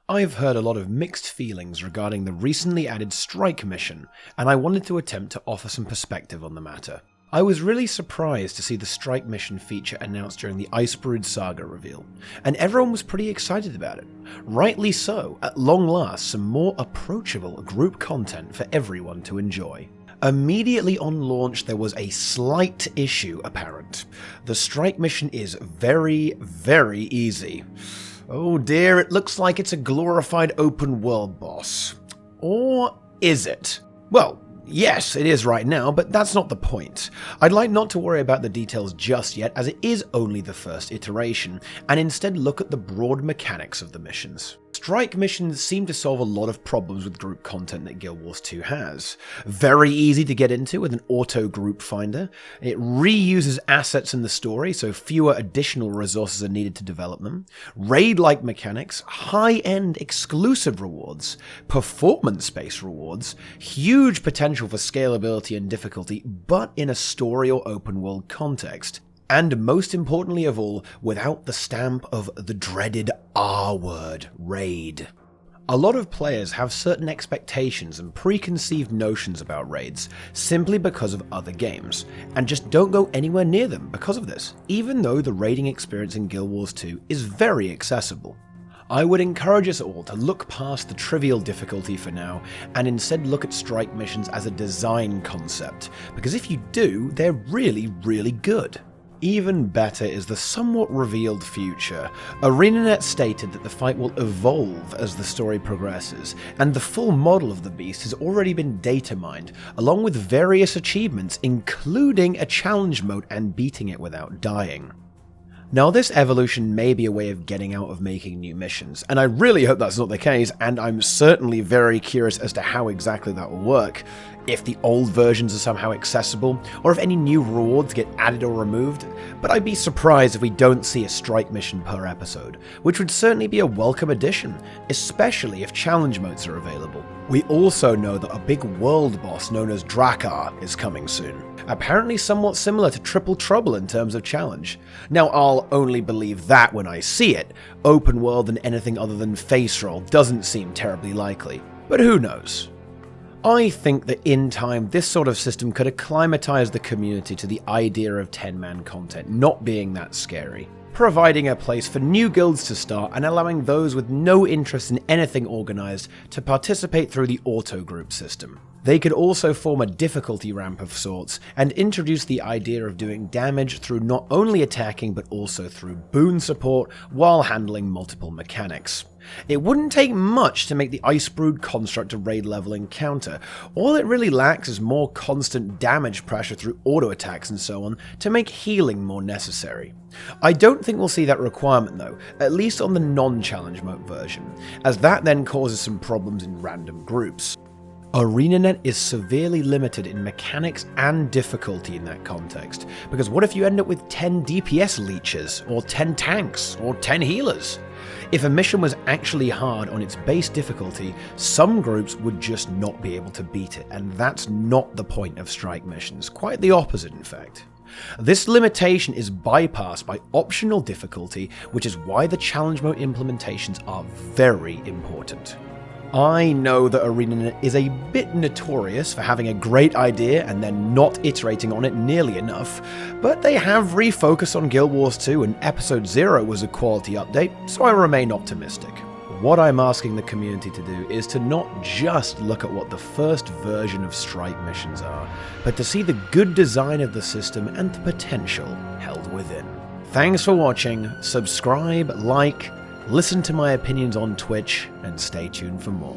I've heard a lot of mixed feelings regarding the recently added strike mission, and I wanted to attempt to offer some perspective on the matter. I was really surprised to see the strike mission feature announced during the Icebrood Saga reveal, and everyone was pretty excited about it. Rightly so, at long last some more approachable group content for everyone to enjoy. Immediately on launch, there was a slight issue apparent. The strike mission is very, very easy. Oh dear, it looks like it's a glorified open world boss. Or is it? Well, yes, it is right now, but that's not the point. I'd like not to worry about the details just yet, as it is only the first iteration, and instead look at the broad mechanics of the missions. Strike missions seem to solve a lot of problems with group content that Guild Wars 2 has. Very easy to get into with an auto group finder. It reuses assets in the story, so fewer additional resources are needed to develop them. Raid-like mechanics, high-end exclusive rewards, performance-based rewards, huge potential for scalability and difficulty, but in a story or open world context. And most importantly of all, without the stamp of the dreaded R word, raid. A lot of players have certain expectations and preconceived notions about raids simply because of other games, and just don't go anywhere near them because of this, even though the raiding experience in Guild Wars 2 is very accessible. I would encourage us all to look past the trivial difficulty for now, and instead look at strike missions as a design concept, because if you do, they're really, really good. Even better is the somewhat revealed future. ArenaNet stated that the fight will evolve as the story progresses, and the full model of the beast has already been data mined, along with various achievements, including a challenge mode and beating it without dying. Now, this evolution may be a way of getting out of making new missions, and I really hope that's not the case, and I'm certainly very curious as to how exactly that will work. If the old versions are somehow accessible, or if any new rewards get added or removed, but I'd be surprised if we don't see a strike mission per episode, which would certainly be a welcome addition, especially if challenge modes are available. We also know that a big world boss known as Drakkar is coming soon, apparently somewhat similar to Triple Trouble in terms of challenge. Now, I'll only believe that when I see it. Open world and anything other than face roll doesn't seem terribly likely, but who knows? I think that in time, this sort of system could acclimatize the community to the idea of 10-man content not being that scary, providing a place for new guilds to start and allowing those with no interest in anything organized to participate through the auto-group system. They could also form a difficulty ramp of sorts and introduce the idea of doing damage through not only attacking but also through boon support while handling multiple mechanics. It wouldn't take much to make the Icebrood construct a raid level encounter. All it really lacks is more constant damage pressure through auto attacks and so on to make healing more necessary. I don't think we'll see that requirement though, at least on the non-challenge mode version, as that then causes some problems in random groups. ArenaNet is severely limited in mechanics and difficulty in that context, because what if you end up with 10 DPS leeches, or 10 tanks, or 10 healers? If a mission was actually hard on its base difficulty, some groups would just not be able to beat it, and that's not the point of strike missions, quite the opposite in fact. This limitation is bypassed by optional difficulty, which is why the challenge mode implementations are very important. I know that ArenaNet is a bit notorious for having a great idea and then not iterating on it nearly enough, but they have refocused on Guild Wars 2 and Episode 0 was a quality update, so I remain optimistic. What I'm asking the community to do is to not just look at what the first version of strike missions are, but to see the good design of the system and the potential held within. Thanks for watching, subscribe, like, listen to my opinions on Twitch, and stay tuned for more.